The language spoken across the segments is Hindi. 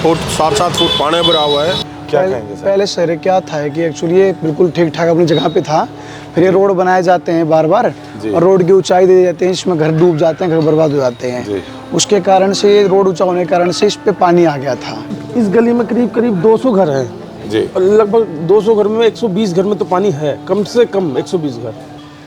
फुट 7-7 फुट पानी भरा हुआ है। क्या कहेंगे सर? पहले शहर क्या था कि एक्चुअली ये बिल्कुल ठीक ठाक अपनी जगह पे था, फिर ये रोड बनाए जाते हैं बार बार और रोड की ऊंचाई दे जाते हैं, इसमें घर डूब जाते हैं, घर बर्बाद हो जाते हैं। उसके कारण से ये रोड ऊंचा होने के कारण से इस पे पानी आ गया था। इस गली में करीब करीब 200 घर हैं जी। और लगभग 200 घर में 120 घर में तो पानी है, कम से कम 120 घर।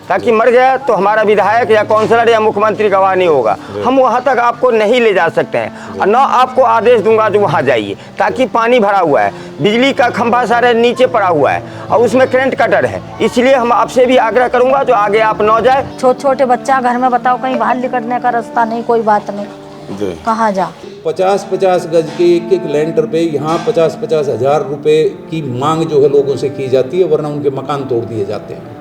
ताकि मर गया तो हमारा विधायक या काउंसलर या मुख्यमंत्री गवाह नहीं होगा, हम वहाँ तक आपको नहीं ले जा सकते हैं और न आपको आदेश दूंगा जो वहाँ जाइए, ताकि पानी भरा हुआ है, बिजली का खंभा सारे नीचे पड़ा हुआ है और उसमें करंट का डर है। इसलिए हम आपसे भी आग्रह करूंगा जो आगे आप न जाए। छोटे बच्चा घर में, बताओ कहीं बाहर निकलने का रास्ता नहीं, कोई बात नहीं, कहाँ जा। 50-50 गज के एक लेंटर पे यहाँ 50-50 हज़ार रुपए की मांग जो है लोगों से की जाती है, वरना उनके मकान तोड़ दिए जाते हैं।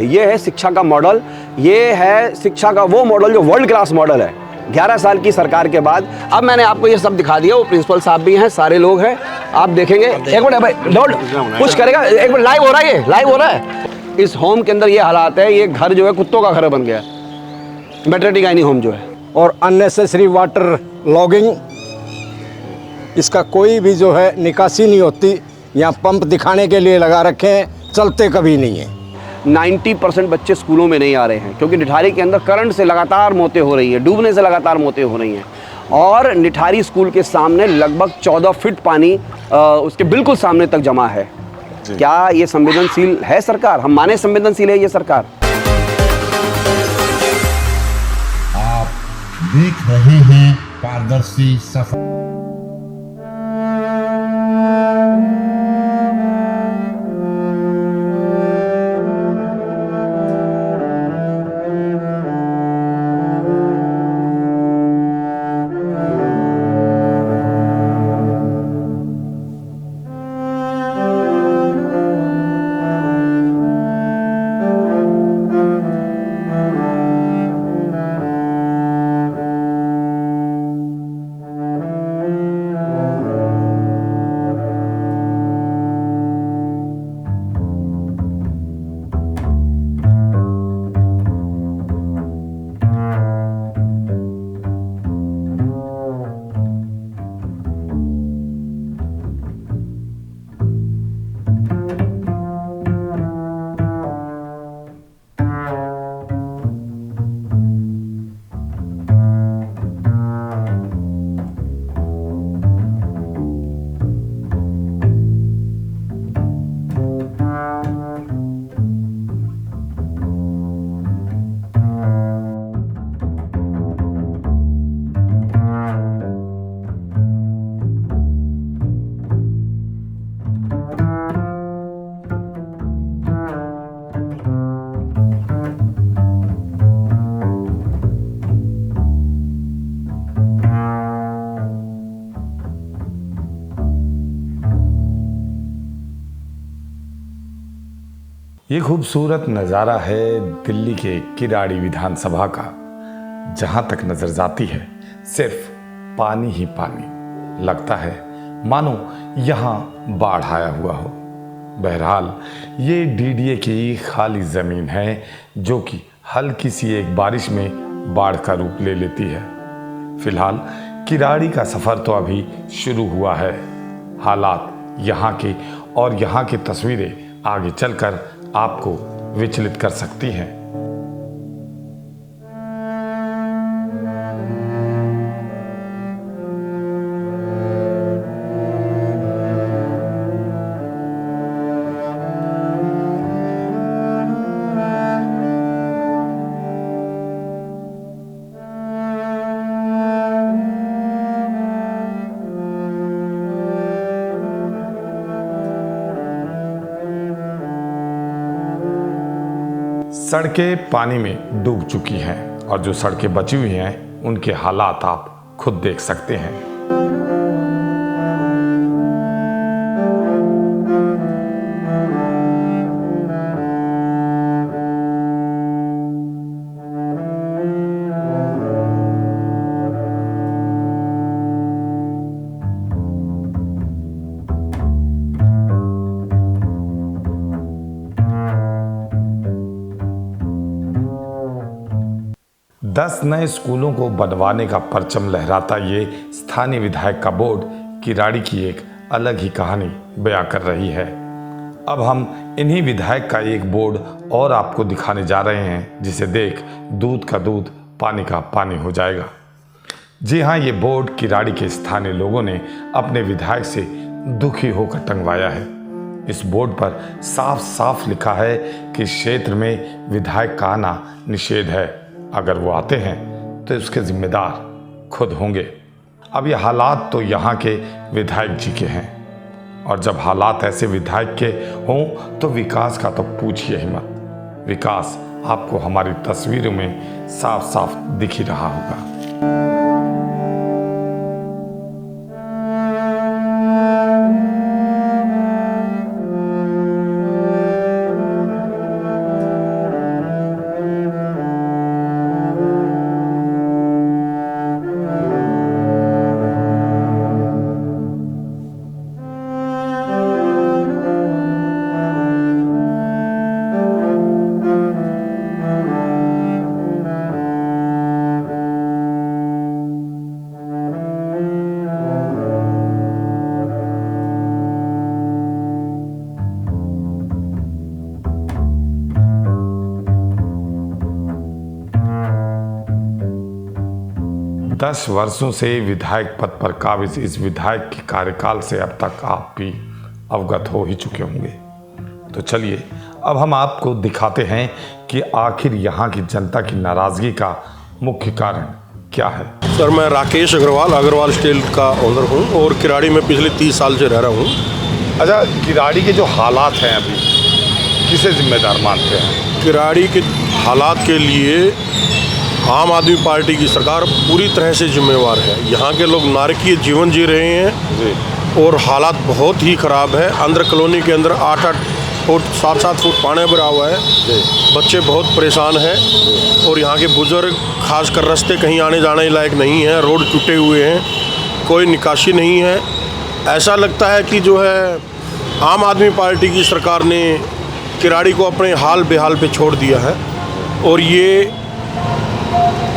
ये है शिक्षा का मॉडल, ये है शिक्षा का वो मॉडल जो वर्ल्ड क्लास मॉडल है। 11 साल की सरकार के बाद अब मैंने आपको ये सब दिखा दिया। वो प्रिंसिपल साहब भी हैं, सारे लोग हैं, आप देखेंगे। एक मिनट भाई, डोंट कुछ करेगा, एक मिनट, लाइव हो रहा है, ये लाइव हो रहा है। इस होम के अंदर ये हालात है, ये घर जो है कुत्तों का घर बन गया, मैटरनिटी गायनी होम जो है। और अननेसेसरी वाटर लॉगिंग, इसका कोई भी जो है निकासी नहीं होती। यहाँ पंप दिखाने के लिए लगा रखे हैं, चलते कभी नहीं है। 90% बच्चे स्कूलों में नहीं आ रहे हैं क्योंकि निठारी के अंदर करंट से लगातार मौतें हो रही हैं, डूबने से लगातार मौतें हो रही हैं। और निठारी स्कूल के सामने लगभग 14 फीट पानी उसके बिल्कुल सामने तक जमा है। क्या ये संवेदनशील है सरकार? हम माने संवेदनशील है ये सरकार? आप देख रहे हैं पारदर्शी सफर। ये खूबसूरत नज़ारा है दिल्ली के किराड़ी विधानसभा का, जहाँ तक नज़र जाती है सिर्फ पानी ही पानी। लगता है मानो यहाँ बाढ़ आया हुआ हो। बहरहाल ये डीडीए की खाली ज़मीन है जो कि हल्की सी एक बारिश में बाढ़ का रूप ले लेती है। फिलहाल किराड़ी का सफ़र तो अभी शुरू हुआ है। हालात यहाँ के और यहाँ की तस्वीरें आगे चलकर आपको विचलित कर सकती हैं। सड़कें पानी में डूब चुकी हैं और जो सड़कें बची हुई हैं उनके हालात आप खुद देख सकते हैं। दस नए स्कूलों को बनवाने का परचम लहराता ये स्थानीय विधायक का बोर्ड किराड़ी की एक अलग ही कहानी बयां कर रही है। अब हम इन्हीं विधायक का एक बोर्ड और आपको दिखाने जा रहे हैं, जिसे देख दूध का दूध पानी का पानी हो जाएगा। जी हाँ, ये बोर्ड किराड़ी के स्थानीय लोगों ने अपने विधायक से दुखी होकर टंगवाया है। इस बोर्ड पर साफ साफ लिखा है कि क्षेत्र में विधायक का आना निषेध है। अगर वो आते हैं तो इसके जिम्मेदार खुद होंगे। अब ये हालात तो यहाँ के विधायक जी के हैं, और जब हालात ऐसे विधायक के हों तो विकास का तो पूछिए ही मत। विकास आपको हमारी तस्वीरों में साफ साफ दिख ही रहा होगा। दस वर्षों से विधायक पद पर काबिज इस विधायक के कार्यकाल से अब तक आप भी अवगत हो ही चुके होंगे। तो चलिए अब हम आपको दिखाते हैं कि आखिर यहाँ की जनता की नाराज़गी का मुख्य कारण क्या है। सर, मैं राकेश अग्रवाल अग्रवाल स्टील का ओनर हूँ और किराड़ी में पिछले 30 साल से रह रहा हूँ। अच्छा, किराड़ी के जो हालात हैं अभी, किसे जिम्मेदार मानते हैं? किराड़ी के हालात के लिए आम आदमी पार्टी की सरकार पूरी तरह से जिम्मेवार है। यहाँ के लोग नारकीय जीवन जी रहे हैं जी। और हालात बहुत ही ख़राब है। अंदर कॉलोनी के अंदर 8-8 फुट 7-7 फुट पानी भरा हुआ है जी। बच्चे बहुत परेशान हैं और यहाँ के बुजुर्ग खासकर रास्ते कहीं आने जाने लायक नहीं है। रोड टूटे हुए हैं, कोई निकासी नहीं है। ऐसा लगता है कि जो है आम आदमी पार्टी की सरकार ने किराड़ी को अपने हाल बेहाल पे छोड़ दिया है। और ये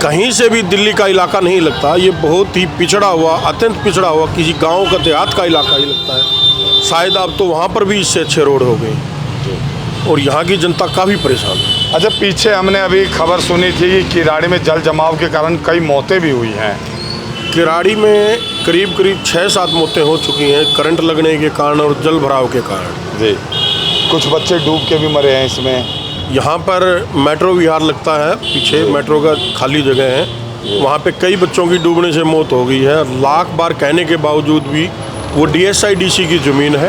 कहीं से भी दिल्ली का इलाका नहीं लगता। ये बहुत ही पिछड़ा हुआ, अत्यंत पिछड़ा हुआ किसी गांव का देहात का इलाका ही लगता है। शायद अब तो वहाँ पर भी इससे अच्छे रोड हो गए और यहाँ की जनता काफ़ी परेशान है। अच्छा, पीछे हमने अभी खबर सुनी थी कि किराड़ी में जल जमाव के कारण कई मौतें भी हुई हैं। किराड़ी में करीब 6-7 मौतें हो चुकी हैं करंट लगने के कारण और जल भराव के कारण जी। कुछ बच्चे डूब के भी मरे हैं इसमें। यहाँ पर मेट्रो विहार लगता है, पीछे मेट्रो का खाली जगह है, वहाँ पे कई बच्चों की डूबने से मौत हो गई है। लाख बार कहने के बावजूद भी वो DSIDC की ज़मीन है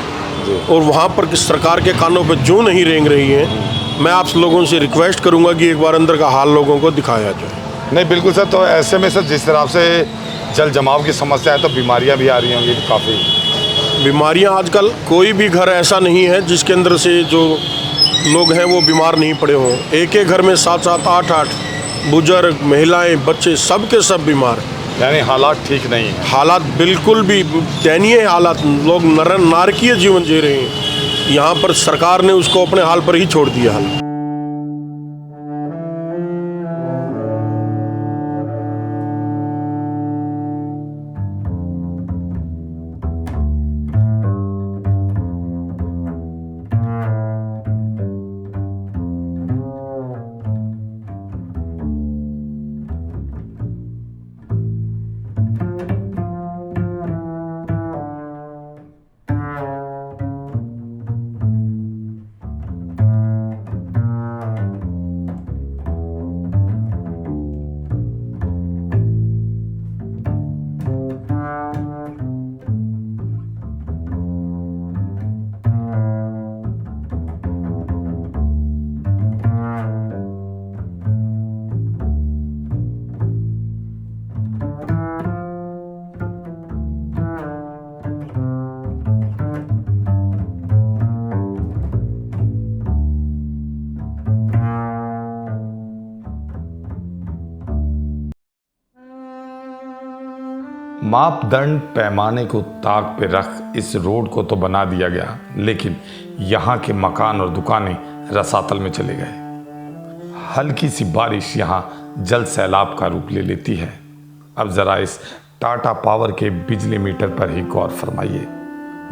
और वहाँ पर सरकार के कानों पे जो नहीं रेंग रही है। मैं आप लोगों से रिक्वेस्ट करूँगा कि एक बार अंदर का हाल लोगों को दिखाया जाए। नहीं, बिल्कुल सर। तो ऐसे में सर, जिस तरह से जल जमाव की समस्या है तो बीमारियाँ भी आ रही होंगी काफ़ी। बीमारियाँ आजकल कोई भी घर ऐसा नहीं है जिसके अंदर से जो लोग हैं वो बीमार नहीं पड़े हों। एक एक घर में 7-7 8-8 बुजुर्ग, महिलाएं, बच्चे, सब के सब बीमार। यानी हालात ठीक नहीं है। हालात बिल्कुल भी दयनीय हालात। लोग नारकीय जीवन जी रहे हैं। यहाँ पर सरकार ने उसको अपने हाल पर ही छोड़ दिया है। मापदंड पैमाने को ताक पे रख इस रोड को तो बना दिया गया, लेकिन यहाँ के मकान और दुकानें रसातल में चले गए। हल्की सी बारिश यहाँ जल सैलाब का रूप ले लेती है। अब ज़रा इस टाटा पावर के बिजली मीटर पर ही गौर फरमाइए।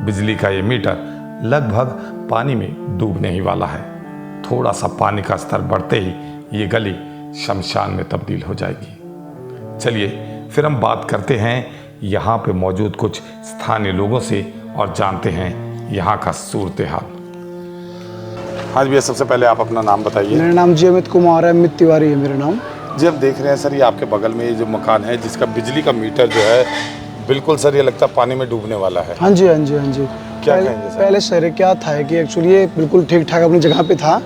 बिजली का ये मीटर लगभग पानी में डूबने ही वाला है। थोड़ा सा पानी का स्तर बढ़ते ही ये गली शमशान में तब्दील हो जाएगी। चलिए फिर हम बात करते हैं यहाँ पे मौजूद कुछ स्थानीय लोगों से और जानते हैं यहाँ का सूरत हाल। हाँ जी भैया, सबसे पहले आप अपना नाम बताइए। मेरा नाम जी अमित कुमार है, अमित तिवारी है मेरा नाम। जी हम देख रहे हैं सर, ये आपके बगल में ये जो मकान है जिसका बिजली का मीटर जो है बिल्कुल सर ये लगता है पानी में डूबने वाला है। हाँ जी हाँ जी हाँ जी। क्या कहेंगे सर? पहले सर क्या था कि एक्चुअली ये बिल्कुल ठीक ठाक अपनी जगह पे था,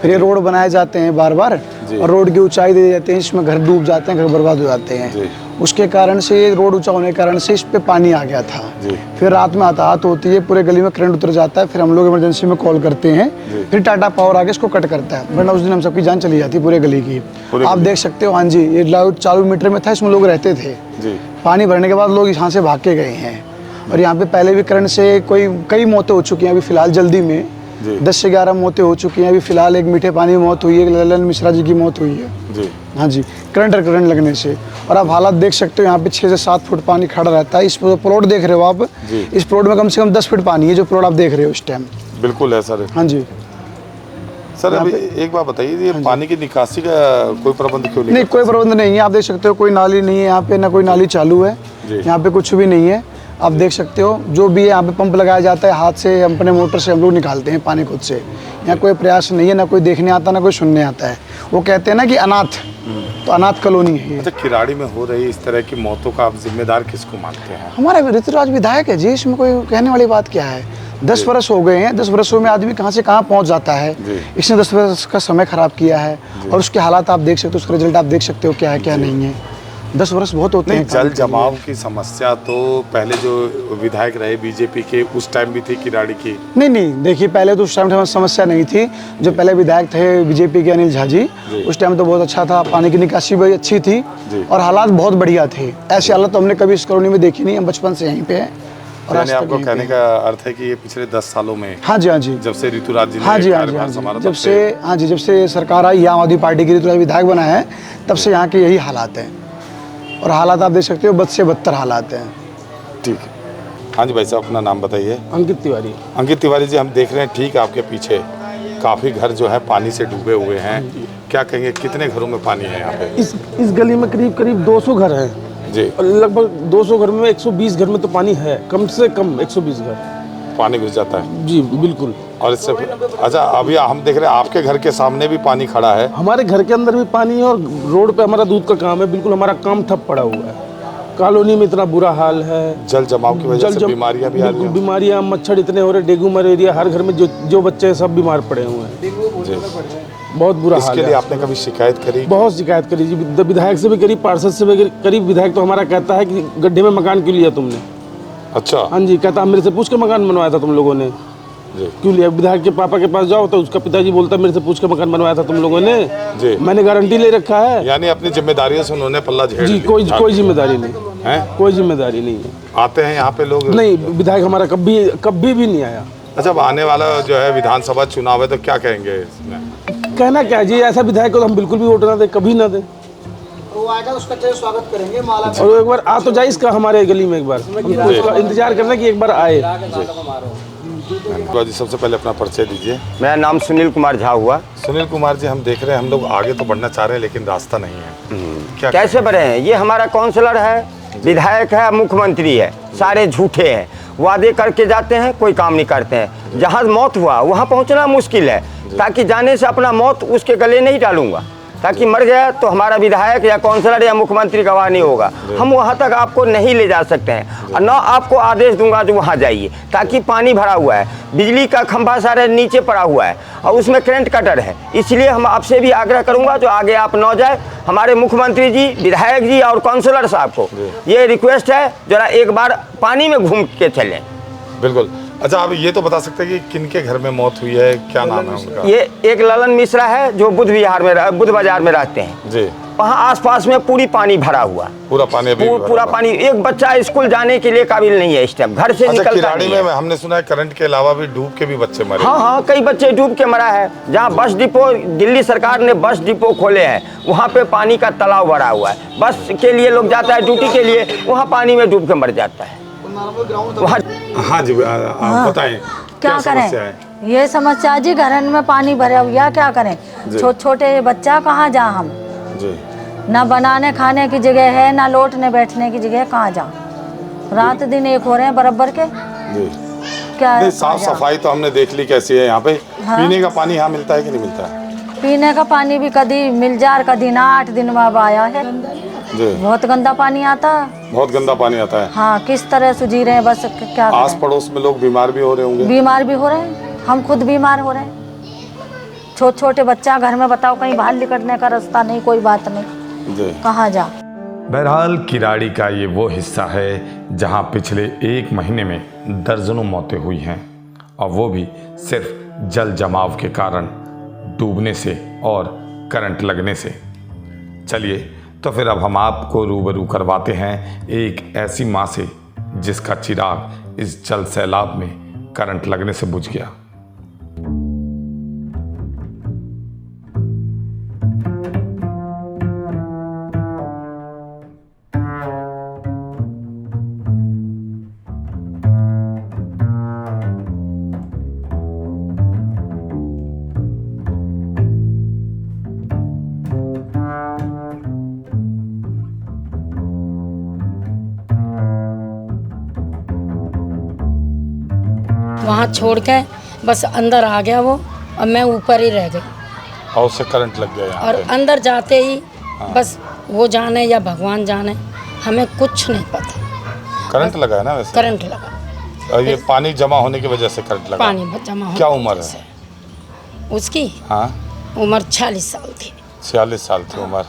फिर ये रोड बनाए जाते हैं बार बार और रोड की ऊंचाई दे जाते हैं, इसमें घर डूब जाते हैं, घर बर्बाद हो जाते हैं। उसके कारण से ये रोड ऊंचा होने के कारण से इस पे पानी आ गया था। फिर रात में आताहत होती है, पूरे गली में करंट उतर जाता है, फिर हम लोग इमरजेंसी में कॉल करते हैं, फिर टाटा पावर आके इसको कट करता है, वरना उस दिन हम सबकी जान चली जाती है पूरे गली की। आप देख सकते हो। हाँ जी, ये चालू मीटर में था, इसमें लोग रहते थे। पानी भरने के बाद लोग यहाँ से भाग के गए हैं। और यहाँ पे पहले भी करंट से कई मौतें हो चुकी हैं। अभी फिलहाल जल्दी में 10 से 11 मौतें हो चुकी हैं। अभी फिलहाल एक मीठे पानी में मौत हुई है, ललन मिश्रा जी की मौत हुई है। हाँ जी, करंट लगने से। और आप हालात देख सकते हो, यहाँ पे 6 से 7 फुट पानी खड़ा रहता है। इस प्लॉट देख रहे हो आप, इस प्लॉट में कम से कम 10 फुट पानी है, जो प्लॉट आप देख रहे हो इस टाइम। बिल्कुल है सर। हाँ जी सर, अभी एक बात बताइए, ये पानी की निकासी का कोई प्रबंध क्यों नहीं? कोई प्रबंध नहीं है। आप देख सकते हो कोई नाली नहीं है यहाँ पे, ना कोई नाली चालू है, यहाँ पे कुछ भी नहीं है। आप देख सकते हो जो भी है यहाँ पे पंप लगाया जाता है, हाथ से अपने मोटर से हम लोग निकालते हैं पानी खुद से। यहाँ कोई प्रयास नहीं है, ना कोई देखने आता, ना कोई सुनने आता है। वो कहते हैं ना कि अनाथ, तो अनाथ कॉलोनी है। अच्छा, किराड़ी में हो रही इस तरह की मौतों का आप जिम्मेदार किसको मानते हैं? हमारा ऋतुराज विधायक है जी, इसमें कोई कहने वाली बात क्या है। 10 वर्ष हो गए हैं, 10 वर्षों में आदमी कहाँ से कहाँ पहुँच जाता है। इसने 10 वर्ष का समय खराब किया है और उसके हालात आप देख सकते हो, उसका रिजल्ट आप देख सकते हो क्या है क्या नहीं है। 10 वर्ष बहुत होते हैं। जल जमाव की समस्या तो पहले जो विधायक रहे बीजेपी के उस टाइम भी थी किराड़ी की? नहीं, देखिए पहले तो उस टाइम समस्या नहीं थी। जो पहले विधायक थे बीजेपी के अनिल झा जी, उस टाइम तो बहुत अच्छा था, पानी की निकासी भी अच्छी थी और हालात बहुत बढ़िया थे। ऐसी हालत तो हमने कभी इस कॉलोनी में देखी नहीं, हम बचपन से यहीं पे हैं। और आपको कहने का अर्थ है कि ये पिछले 10 सालों में, हाँ जी हाँ जी, जब से ऋतुराज जी ने कार्यभार संभाला, जब से सरकार आई, आम आदमी पार्टी की ऋतुराज विधायक बना है, तब से यहाँ के यही हालात हैं। और हालात आप देख सकते हो, बद से बदतर हालात हैं। ठीक है। हाँ जी भाई साहब, अपना नाम बताइए। अंकित तिवारी। अंकित तिवारी जी, हम देख रहे हैं ठीक आपके पीछे काफ़ी घर जो है पानी से डूबे हुए हैं। क्या कहेंगे, कितने घरों में पानी है यहाँ पे? इस गली में करीब 200 घर हैं जी। लगभग 200 घर में 120 घर में तो पानी है, कम से कम 120 घर पानी घुस जाता है जी। बिल्कुल। और इससे अच्छा, अभी हम देख रहे हैं आपके घर के सामने भी पानी खड़ा है। हमारे घर के अंदर भी पानी है और रोड पे हमारा दूध का काम है, बिल्कुल हमारा काम ठप पड़ा हुआ है। कॉलोनी में इतना बुरा हाल है, जल जमाव की वजह से बीमारियां भी आ रही हैं। बीमारियां, मच्छर इतने हो रहे, डेंगू मलेरिया, हर घर में जो बच्चे सब बीमार पड़े हुए हैं। बहुत बुरा हाल है। इसके लिए आपने कभी शिकायत करी? बहुत शिकायत करी जी, विधायक से भी करी, पार्षद से भी करी। विधायक तो हमारा कहता है कि गड्ढे में मकान क्यों लिया तुमने? अच्छा। हाँ जी, कहता मेरे से पूछ के मकान बनवाया था तुम लोगों ने, क्यों लिया? विधायक के पापा के पास जाओ तो उसका पिताजी बोलता मेरे से पूछ के मकान बनवाया था तुम लोगों ने जी। मैंने गारंटी ले रखा है। यानी अपनी जिम्मेदारियों से उन्होंने पल्ला झाड़ जी। कोई जिम्मेदारी नहीं है, कोई जिम्मेदारी नहीं है। आते हैं यहाँ पे लोग? नहीं, विधायक हमारा कभी भी नहीं आया। अच्छा, अब आने वाला जो है विधानसभा चुनाव है तो क्या कहेंगे इसमें? कहना क्या जी, ऐसा विधायक को हम बिल्कुल भी वोट ना दे, कभी ना दे। वो आएगा, उसका स्वागत करेंगे, माला। और एक बार आ तो जाए इसका हमारे गली में, एक बार उसका इंतजार करना कि एक बार आए। जी, सबसे पहले अपना परिचय दीजिए। मेरा नाम सुनील कुमार झा हुआ। सुनील कुमार जी, हम देख रहे हैं हम लोग आगे तो बढ़ना चाह रहे हैं लेकिन रास्ता नहीं है। क्या कैसे बढ़े हैं? ये हमारा काउंसलर है, विधायक है, मुख्यमंत्री है, सारे झूठे हैं। वादे करके जाते हैं, कोई काम नहीं करते हैं। जहाँ मौत हुआ वहाँ पहुँचना मुश्किल है, ताकि जाने से अपना मौत उसके गले नहीं डालूंगा, ताकि मर गया तो हमारा विधायक या काउंसलर या मुख्यमंत्री गवाह नहीं होगा। हम वहाँ तक आपको नहीं ले जा सकते हैं और न आपको आदेश दूंगा जो वहाँ जाइए, ताकि पानी भरा हुआ है, बिजली का खंभा सारे नीचे पड़ा हुआ है और उसमें करंट कटर है। इसलिए हम आपसे भी आग्रह करूँगा जो आगे आप न जाए। हमारे मुख्यमंत्री जी, विधायक जी और काउंसलर साहब को ये रिक्वेस्ट है, जरा एक बार पानी में घूम के चलें। बिल्कुल। अच्छा, आप ये तो बता सकते हैं कि किनके घर में मौत हुई है, क्या नाम है उनका? ये एक ललन मिश्रा है जो बुध बाजार में रहते हैं जी। वहाँ आसपास में पूरी पानी भरा हुआ, पूरा पानी अभी पूरा पानी। एक बच्चा स्कूल जाने के लिए काबिल नहीं है इस टाइम, घर से निकलता किराड़ी नहीं में है। हमने सुना है करंट के अलावा भी डूब के भी बच्चे मरे। हाँ, कई बच्चे डूब के मरा है। जहाँ बस डिपो, दिल्ली सरकार ने बस डिपो खोले हैं, वहाँ पे पानी का तालाब भरा हुआ है, बस के लिए लोग जाता है ड्यूटी के लिए, वहाँ पानी में डूब के मर जाता है। हाँ जी, आप बताएं क्या करें? ये समस्या जी, घर में पानी भरा हुआ, क्या करें? छोटे बच्चा कहाँ जा हम जी। ना बनाने खाने की जगह है, ना लौटने बैठने की जगह, कहाँ जा? रात दिन एक हो रहे हैं बराबर के जी। क्या नहीं, साफ सफाई तो हमने देख ली कैसी है यहाँ पे। हाँ? पीने का पानी यहाँ मिलता है कि नहीं मिलता है? पीने का पानी भी कभी मिल जा, कभी ना। 8 दिन बाद आया है जी। बहुत गंदा पानी आता है, बहुत गंदा पानी आता है। हाँ, किस तरह से जी रहे हैं, बस क्या आस करें? पड़ोस में लोग बीमार भी हो रहे होंगे। बीमार भी हो रहे हैं, हम खुद बीमार हो रहे हैं। छोटे बच्चा घर में, बताओ कहीं बाहर निकलने का रास्ता नहीं, कोई बात नहीं जी। कहाँ जा? बहरहाल किराड़ी का ये वो हिस्सा है जहां पिछले 1 महीने में दर्जनों मौतें हुई हैं, और वो भी सिर्फ जल जमाव के कारण, डूबने से और करंट लगने से। चलिए तो फिर अब हम आपको रूबरू करवाते हैं एक ऐसी माँ से जिसका चिराग इस जल सैलाब में करंट लगने से बुझ गया। वहाँ छोड़ के बस अंदर आ गया वो, और मैं ऊपर ही रह गई, और उससे करंट लग गया यहाँ और पे। अंदर जाते ही बस वो जाने या भगवान जाने, हमें कुछ नहीं पता। करंट लगा है ना वैसे? करंट लगा, और ये पानी जमा होने की वजह से करंट लगा? पानी जमा हो। क्या उम्र है उसकी? हाँ, उम्र 46 साल थी। 46 साल थी उम्र।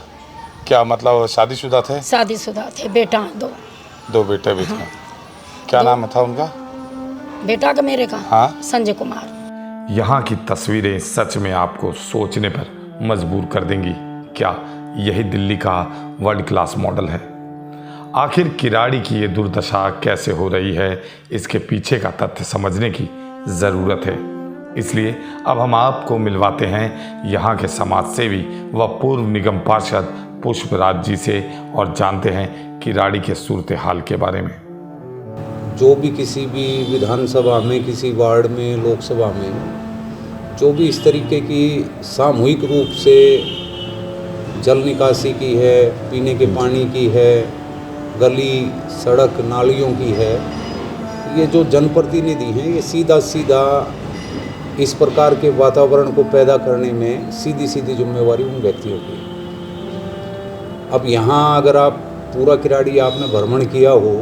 क्या मतलब शादीशुदा थे? शादीशुदा थे, बेटा 2 बेटे भी थे। क्या नाम था उनका? बेटा का मेरे का? हाँ, संजय कुमार। यहाँ की तस्वीरें सच में आपको सोचने पर मजबूर कर देंगी। क्या यही दिल्ली का वर्ल्ड क्लास मॉडल है? आखिर किराड़ी की ये दुर्दशा कैसे हो रही है, इसके पीछे का तथ्य समझने की ज़रूरत है। इसलिए अब हम आपको मिलवाते हैं यहाँ के समाजसेवी व पूर्व निगम पार्षद पुष्पराज जी से, और जानते हैं किराड़ी के सूरत हाल के बारे में। जो भी किसी भी विधानसभा में, किसी वार्ड में, लोकसभा में जो भी इस तरीके की सामूहिक रूप से जल निकासी की है, पीने के पानी की है, गली सड़क नालियों की है, ये जो जनप्रतिनिधि हैं ये सीधा इस प्रकार के वातावरण को पैदा करने में सीधी जिम्मेवारी उन व्यक्तियों की है। अब यहाँ अगर आप पूरा किराड़ी आपने भ्रमण किया हो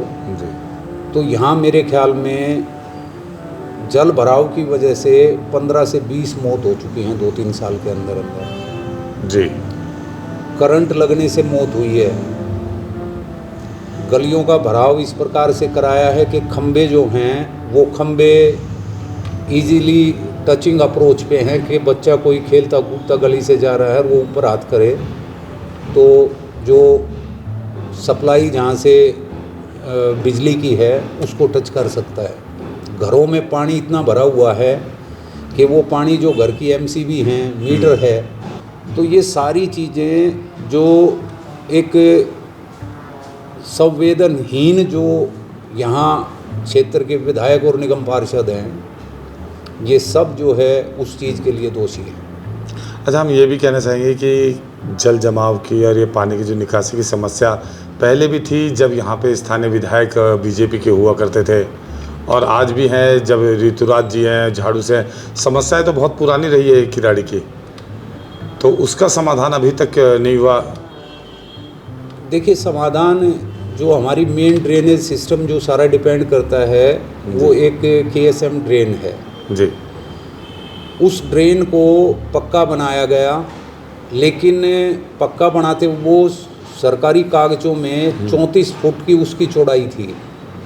तो यहाँ मेरे ख्याल में जल भराव की वजह से 15 से 20 मौत हो चुकी हैं 2-3 साल के अंदर जी। करंट लगने से मौत हुई है। गलियों का भराव इस प्रकार से कराया है कि खंबे जो हैं वो खंबे इजीली टचिंग अप्रोच पे हैं कि बच्चा कोई खेलता कूदता गली से जा रहा है और वो ऊपर हाथ करे तो जो सप्लाई जहाँ से बिजली की है उसको टच कर सकता है। घरों में पानी इतना भरा हुआ है कि वो पानी जो घर की एमसीबी हैं, मीटर है, तो ये सारी चीज़ें जो एक संवेदनहीन जो यहाँ क्षेत्र के विधायक और निगम पार्षद हैं, ये सब जो है उस चीज़ के लिए दोषी है। अच्छा, हम ये भी कहना चाहेंगे कि जल जमाव की और ये पानी की जो निकासी की समस्या पहले भी थी जब यहाँ पे स्थानीय विधायक बीजेपी के हुआ करते थे, और आज भी हैं जब ऋतुराज जी हैं झाड़ू से। समस्याएं तो बहुत पुरानी रही है किराड़ी की, तो उसका समाधान अभी तक नहीं हुआ। देखिए, समाधान जो हमारी मेन ड्रेनेज सिस्टम जो सारा डिपेंड करता है वो एक KSM ड्रेन है जी। उस ड्रेन को पक्का बनाया गया, लेकिन पक्का बनाते वो सरकारी कागजों में 34 फुट की उसकी चौड़ाई थी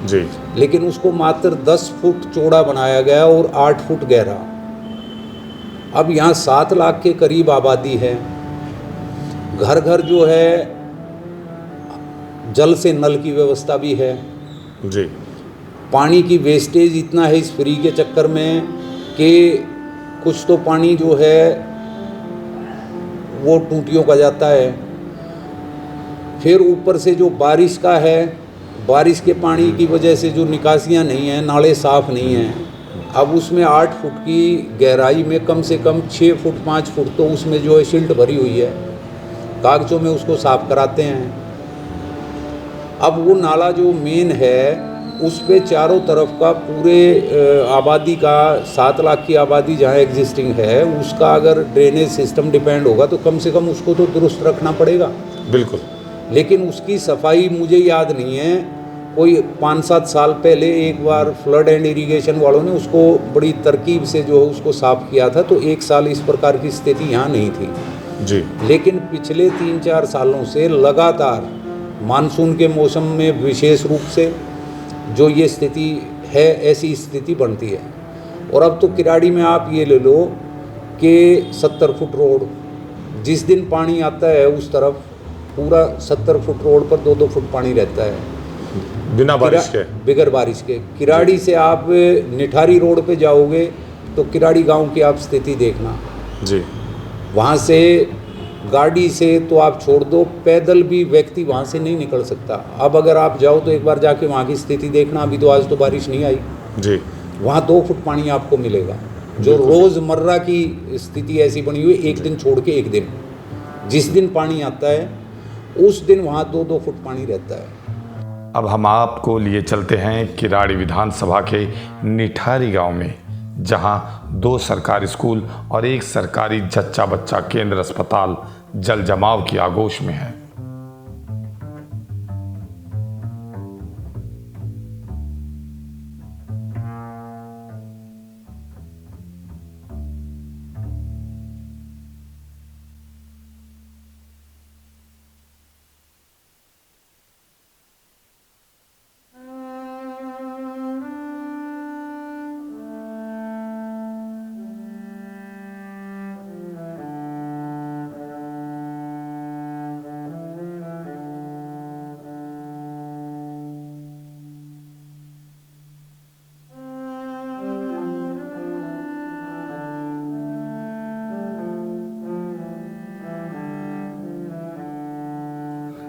जी, लेकिन उसको मात्र 10 फुट चौड़ा बनाया गया और 8 फुट गहरा। अब यहाँ 7 लाख के करीब आबादी है, घर घर जो है जल से नल की व्यवस्था भी है जी। पानी की वेस्टेज इतना है इस फ्री के चक्कर में कि कुछ तो पानी जो है वो टूटियों का जाता है। फिर ऊपर से जो बारिश का है, बारिश के पानी की वजह से जो निकासियाँ नहीं हैं, नाले साफ़ नहीं हैं। अब उसमें 8 फुट की गहराई में कम से कम 6 फुट 5 फुट तो उसमें जो है सिल्ट भरी हुई है, कागजों में उसको साफ़ कराते हैं। अब वो नाला जो मेन है उस पे चारों तरफ का पूरे आबादी का 7 लाख की आबादी जहाँ एग्जिस्टिंग है उसका अगर ड्रेनेज सिस्टम डिपेंड होगा तो कम से कम उसको तो दुरुस्त रखना पड़ेगा। बिल्कुल। लेकिन उसकी सफाई मुझे याद नहीं है, कोई 5-7 साल पहले एक बार फ्लड एंड इरिगेशन वालों ने उसको बड़ी तरकीब से जो है उसको साफ़ किया था, तो 1 साल इस प्रकार की स्थिति यहाँ नहीं थी जी। लेकिन पिछले 3-4 सालों से लगातार मानसून के मौसम में विशेष रूप से जो ये स्थिति है, ऐसी स्थिति बनती है। और अब तो किराड़ी में आप ये ले लो कि 70 फुट रोड, जिस दिन पानी आता है उस तरफ पूरा 70 फुट रोड पर 2-2 फुट पानी रहता है बिना बारिश के, बगैर बारिश के। किराड़ी से आप निठारी रोड पे जाओगे तो किराड़ी गांव की आप स्थिति देखना जी। वहाँ से गाड़ी से तो आप छोड़ दो, पैदल भी व्यक्ति वहाँ से नहीं निकल सकता। अब अगर आप जाओ तो एक बार जाके वहाँ की स्थिति देखना। अभी तो आज तो बारिश नहीं आई जी, वहाँ 2 फुट पानी आपको मिलेगा। जो रोज़मर्रा की स्थिति ऐसी बनी हुई, एक दिन छोड़ के एक दिन, जिस दिन पानी आता है उस दिन वहाँ 2-2 फुट पानी रहता है। अब हम आपको लिए चलते हैं किराड़ी विधानसभा के निठारी गांव में, जहां 2 सरकारी स्कूल और 1 सरकारी जच्चा बच्चा केंद्र अस्पताल जल जमाव की आगोश में है।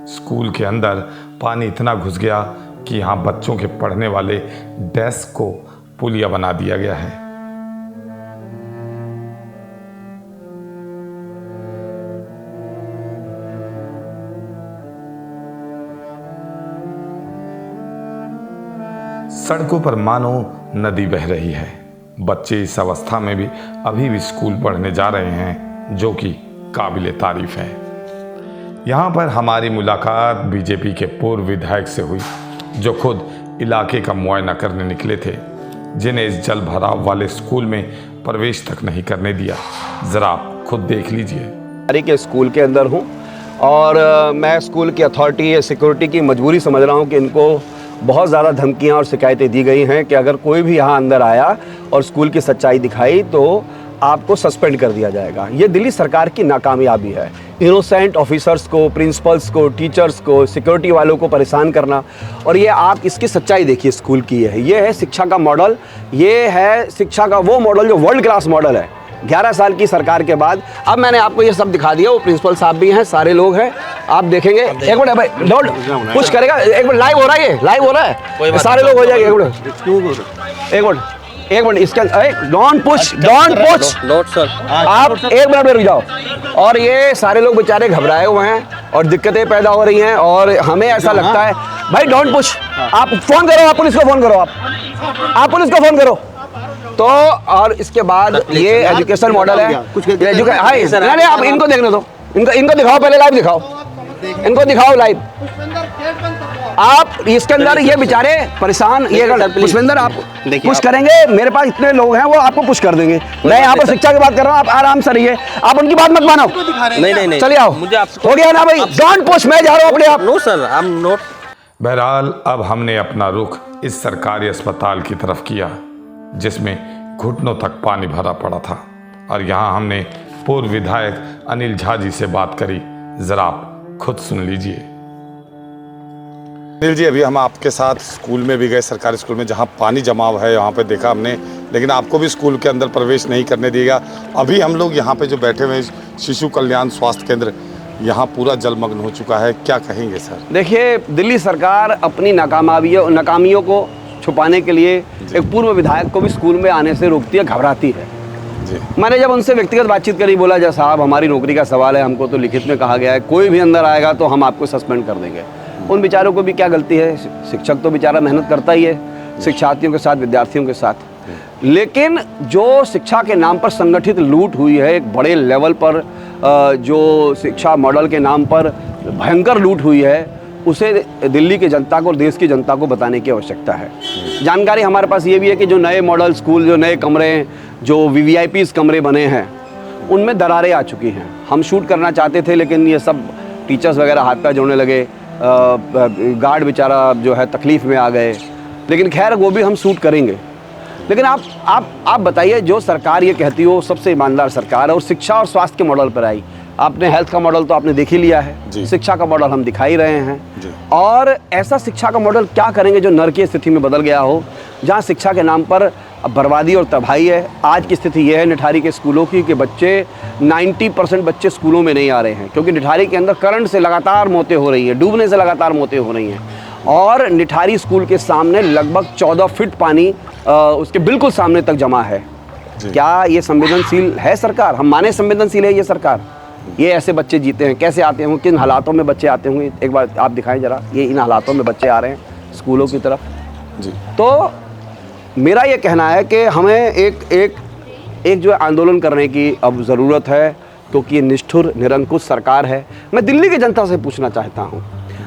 स्कूल के अंदर पानी इतना घुस गया कि यहाँ बच्चों के पढ़ने वाले डेस्क को पुलिया बना दिया गया है। सड़कों पर मानो नदी बह रही है। बच्चे इस अवस्था में भी अभी भी स्कूल पढ़ने जा रहे हैं, जो कि काबिले तारीफ है। यहाँ पर हमारी मुलाकात बीजेपी के पूर्व विधायक से हुई, जो खुद इलाके का मुआयना करने निकले थे, जिन्हें इस जल भराव वाले स्कूल में प्रवेश तक नहीं करने दिया। ज़रा आप खुद देख लीजिए। के स्कूल के अंदर हूँ और मैं स्कूल की अथॉरिटी या सिक्योरिटी की मजबूरी समझ रहा हूँ कि इनको बहुत ज़्यादा धमकियाँ और शिकायतें दी गई हैं कि अगर कोई भी यहाँ अंदर आया और स्कूल की सच्चाई दिखाई तो आपको सस्पेंड कर दिया जाएगा। ये दिल्ली सरकार की नाकामयाबी है। इनोसेंट ऑफिसर्स को, प्रिंसिपल्स को, टीचर्स को, सिक्योरिटी वालों को परेशान करना। और ये आप इसकी सच्चाई देखिए स्कूल की है। ये है शिक्षा का मॉडल, ये है शिक्षा का वो मॉडल जो वर्ल्ड क्लास मॉडल है। 11 साल की सरकार के बाद अब मैंने आपको ये सब दिखा दिया। वो प्रिंसिपल साहब भी हैं, सारे लोग हैं, आप देखेंगे। एक मिनट भाई, डोंट कुछ करेगा। एक मिनट, लाइव हो रहा है, ये लाइव हो रहा है, सारे लोग हो जाएंगे। एक मिनट इसके डोंट पुश सर, आप 1 मिनट में रुक जाओ। और ये सारे लोग बेचारे घबराए हुए हैं और दिक्कतें पैदा हो रही हैं और हमें ऐसा लगता है भाई डोंट पुश। आप फोन करो, आप पुलिस को फोन करो, आप पुलिस को फोन करो। तो और इसके बाद ये एजुकेशन मॉडल है। नहीं, आप इनको देखने दो, इनको दिखाओ, पहले लाइव दिखाओ, इनको दिखाओ लाइव। आप इसके अंदर ये बेचारे परेशान, ये पुष्पेंद्र आप पुश करेंगे, मेरे पास इतने लोग हैं वो आपको पुश कर देंगे। मैं यहाँ पर शिक्षा की बात कर रहा हूँ, आप आराम से रहिए, आप उनकी बात मत मानो। नहीं, चलिए आओ, हो गया ना भाई, डोंट पुश, मैं जा रहा हूँ अपने आप। No sir, I am not. बहरहाल अब हमने अपना रुख इस सरकारी अस्पताल की तरफ किया, जिसमें घुटनों तक पानी भरा पड़ा था। और यहाँ हमने पूर्व विधायक अनिल झा जी से बात करी, ज़रा आप खुद सुन लीजिए। अनिल जी, अभी हम आपके साथ स्कूल में भी गए, सरकारी स्कूल में जहाँ पानी जमाव है वहाँ पे देखा हमने, लेकिन आपको भी स्कूल के अंदर प्रवेश नहीं करने दिएगा। अभी हम लोग यहाँ पे जो बैठे हुए हैं शिशु कल्याण स्वास्थ्य केंद्र, यहाँ पूरा जलमग्न हो चुका है, क्या कहेंगे सर? देखिए, दिल्ली सरकार अपनी नाकामियों को छुपाने के लिए एक पूर्व विधायक को भी स्कूल में आने से रोकती है, घबराती है। मैंने जब उनसे व्यक्तिगत बातचीत करी, बोला जब साहब हमारी नौकरी का सवाल है, हमको तो लिखित में कहा गया है कोई भी अंदर आएगा तो हम आपको सस्पेंड कर देंगे। उन बेचारों को भी क्या गलती है, शिक्षक तो बेचारा मेहनत करता ही है शिक्षार्थियों के साथ, विद्यार्थियों के साथ, लेकिन जो शिक्षा के नाम पर संगठित लूट हुई है एक बड़े लेवल पर, जो शिक्षा मॉडल के नाम पर भयंकर लूट हुई है, उसे दिल्ली की जनता को और देश की जनता को बताने की आवश्यकता है। जानकारी हमारे पास ये भी है कि जो नए मॉडल स्कूल, जो नए कमरे, जो VVIPs कमरे बने हैं, उनमें दरारें आ चुकी हैं। हम शूट करना चाहते थे लेकिन ये सब टीचर्स वगैरह हाथ पैर जोड़ने लगे, गार्ड बेचारा जो है तकलीफ़ में आ गए, लेकिन खैर वो भी हम शूट करेंगे। लेकिन आप बताइए, जो सरकार ये कहती हो सबसे ईमानदार सरकार है और शिक्षा और स्वास्थ्य के मॉडल पर आई, आपने हेल्थ का मॉडल तो आपने देख ही लिया है, शिक्षा का मॉडल हम दिखा ही रहे हैं, और ऐसा शिक्षा का मॉडल क्या करेंगे जो नरकीय स्थिति में बदल गया हो, जहाँ शिक्षा के नाम पर बर्बादी और तबाही है। आज की स्थिति यह है निठारी के स्कूलों की कि बच्चे 90% बच्चे स्कूलों में नहीं आ रहे हैं, क्योंकि निठारी के अंदर करंट से लगातार मौतें हो रही हैं, डूबने से लगातार मौतें हो रही हैं, और निठारी स्कूल के सामने लगभग 14 फीट पानी उसके बिल्कुल सामने तक जमा है। क्या ये संवेदनशील है सरकार? हम माने संवेदनशील है ये सरकार? ये ऐसे बच्चे जीते हैं, कैसे आते होंगे, किन हालातों में बच्चे आते होंगे, एक बार आप दिखाएं जरा, ये इन हालातों में बच्चे आ रहे हैं स्कूलों की तरफ। तो मेरा ये कहना है कि हमें एक जो आंदोलन करने की अब ज़रूरत है, क्योंकि ये निष्ठुर निरंकुश सरकार है। मैं दिल्ली की जनता से पूछना चाहता हूँ,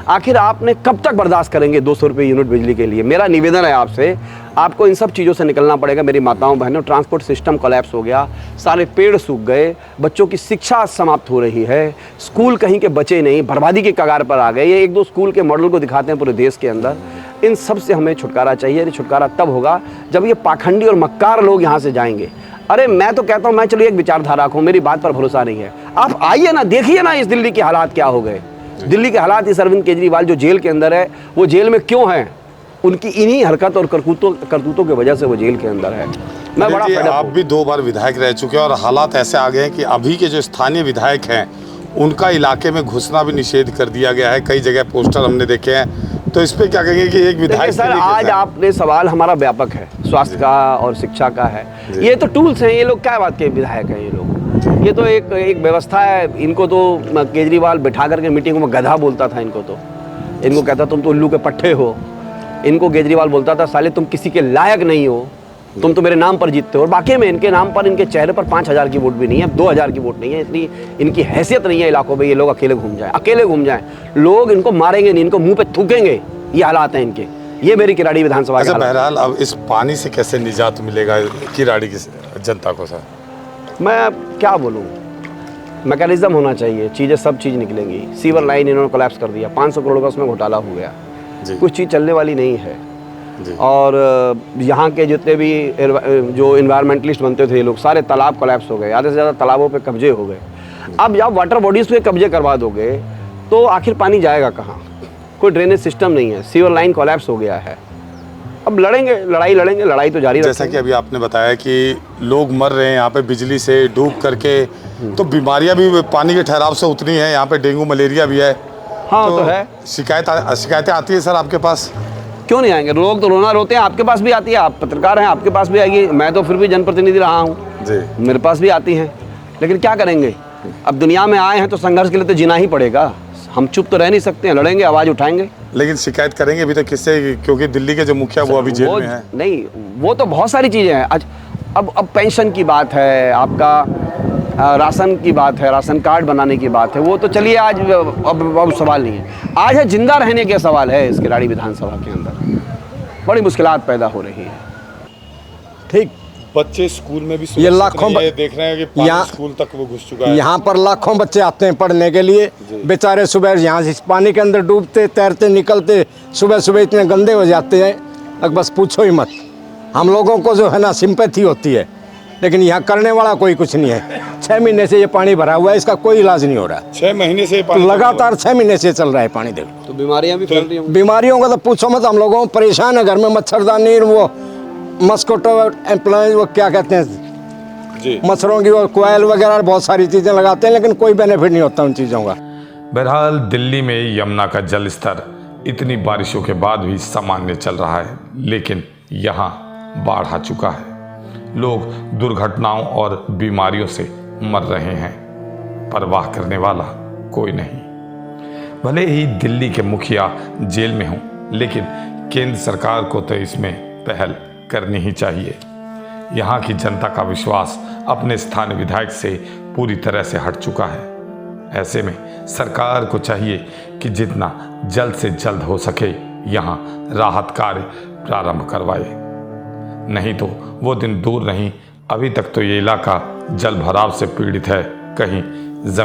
आखिर आपने कब तक बर्दाश्त करेंगे 200 रुपये यूनिट बिजली के लिए? मेरा निवेदन है आपसे, आपको इन सब चीज़ों से निकलना पड़ेगा। मेरी माताओं बहनों, ट्रांसपोर्ट सिस्टम कोलैप्स हो गया, सारे पेड़ सूख गए, बच्चों की शिक्षा समाप्त हो रही है, स्कूल कहीं के बचे नहीं, बर्बादी के कगार पर आ गए। ये 1-2 स्कूल के मॉडल को दिखाते हैं पूरे देश के अंदर। इन सब से हमें छुटकारा चाहिए। ये छुटकारा तब होगा जब ये पाखंडी और मक्कार लोग यहाँ से जाएंगे। अरे मैं तो कहता हूँ, मैं चलिए एक विचारधारा को, मेरी बात पर भरोसा नहीं है, आप आइए ना, देखिए ना इस दिल्ली के हालात क्या हो गए। दिल्ली के हालात, इस अरविंद केजरीवाल जो जेल के अंदर है, वो जेल में क्यों है? उनकी इन्हीं हरकत और करतूतों की वजह से वो जेल के अंदर है। मैं बड़ा आप भी 2 बार विधायक रह चुके हैं और हालात ऐसे आ गए हैं कि अभी के जो स्थानीय विधायक हैं उनका इलाके में घुसना भी निषेध कर दिया गया है, कई जगह पोस्टर हमने देखे हैं। तो इस पे क्या कहेंगे कि एक विधायक? सर, आज आपने सवाल हमारा व्यापक है, स्वास्थ्य का और शिक्षा का है, ये तो टूल्स हैं। ये लोग क्या बात के विधायक हैं? ये लोग, ये तो एक व्यवस्था है। इनको तो केजरीवाल बिठा करके मीटिंग में गधा बोलता था, इनको कहता तुम तो उल्लू के पट्टे हो। इनको केजरीवाल बोलता था साले तुम किसी के लायक नहीं हो, तुम तो मेरे नाम पर जीतते हो। और बाकी में इनके नाम पर, इनके चेहरे पर 5000 की वोट भी नहीं है, 2000 की वोट नहीं है, इतनी इनकी हैसियत नहीं है इलाकों में। ये लोग अकेले घूम जाएं, लोग इनको मारेंगे नहीं, इनको मुंह पे थूकेंगे। ये हालात हैं इनके। ये मेरी किराड़ी विधानसभा के हालात। बहरहाल अब इस पानी से कैसे निजात मिलेगा किराड़ी की जनता को? सर मैं क्या बोलूँ, मैकेनिज्म होना चाहिए, सब चीज़ निकलेंगी। सीवर लाइन इन्होंने कोलैप्स कर दिया, 500 करोड़ का उसमें घोटाला हो गया, कुछ चीज़ चलने वाली नहीं है। और यहाँ के जितने भी जो इन्वायरमेंटलिस्ट बनते थे लोग, सारे तालाब कोलैप्स हो गए, आधे से ज़्यादा तालाबों पे कब्जे हो गए। अब जब वाटर बॉडीज़ पे कब्जे करवा दोगे तो आखिर पानी जाएगा कहाँ? कोई ड्रेनेज सिस्टम नहीं है, सीवर लाइन कोलैप्स हो गया है। अब लड़ाई तो जारी। जैसा कि अभी आपने बताया कि लोग मर रहे हैं यहाँ पे बिजली से डूब करके, तो बीमारियाँ भी पानी के ठहराव से उतनी है, यहाँ पे डेंगू मलेरिया भी है। हाँ तो है। शिकायतें आती है सर आपके पास? क्यों नहीं आएंगे? लोग तो रोना रोते हैं, आपके पास भी आती है, आप पत्रकार हैं, आपके पास भी आएगी। मैं तो फिर भी जनप्रतिनिधि रहा हूँ, मेरे पास भी आती हैं, लेकिन क्या करेंगे? अब दुनिया में आए हैं तो संघर्ष के लिए तो जीना ही पड़ेगा। हम चुप तो रह नहीं सकते हैं, लड़ेंगे, आवाज़ उठाएंगे। लेकिन शिकायत करेंगे भी तो किससे? क्योंकि दिल्ली के जो मुखिया वो अभी जेल में है। नहीं, वो तो बहुत सारी चीज़ें हैं। अब पेंशन की बात है, आपका राशन की बात है, राशन कार्ड बनाने की बात है, वो तो चलिए आज अब सवाल नहीं है। आज है जिंदा रहने के सवाल है इस किराड़ी विधानसभा के अंदर। बड़ी मुश्किलात पैदा हो रही है। ठीक, बच्चे स्कूल में भी ये लाखों देख रहे हैं कि यहाँ स्कूल तक वो घुस चुका है। यहाँ पर लाखों बच्चे आते हैं पढ़ने के लिए, बेचारे सुबह यहाँ से पानी के अंदर डूबते, तैरते, निकलते, सुबह इतने गंदे हो जाते हैं, अब बस पूछो ही मत। हम लोगों को जो है ना सिंपैथी होती है लेकिन यहाँ करने वाला कोई कुछ नहीं है। 6 महीने से ये पानी भरा हुआ है, इसका कोई इलाज नहीं हो रहा। 6 महीने से तो लगातार 6 महीने से चल रहा है पानी। देखो तो बीमारियां भी फैल रही हैं। बीमारियों का तो पूछो मत, हम लोगों को परेशान है। घर में मच्छरदानी, वो मस्किटो एम्प्लॉय, वो क्या कहते हैं जी, मच्छरों की वो कोयल वगैरह बहुत सारी चीज़ें लगाते हैं, लेकिन कोई बेनिफिट नहीं होता उन चीज़ों का। बहरहाल दिल्ली में यमुना का जल स्तर इतनी बारिशों के बाद भी सामान्य चल रहा है, लेकिन यहाँ बाढ़ आ चुका है। लोग दुर्घटनाओं और बीमारियों से मर रहे हैं, परवाह करने वाला कोई नहीं। भले ही दिल्ली के मुखिया जेल में हों, लेकिन केंद्र सरकार को तो इसमें पहल करनी ही चाहिए। यहाँ की जनता का विश्वास अपने स्थानीय विधायक से पूरी तरह से हट चुका है। ऐसे में सरकार को चाहिए कि जितना जल्द से जल्द हो सके यहाँ राहत कार्य प्रारंभ करवाए। नहीं तो वो दिन दूर नहीं, अभी तक तो ये इलाका जल भराव से पीड़ित है, कहीं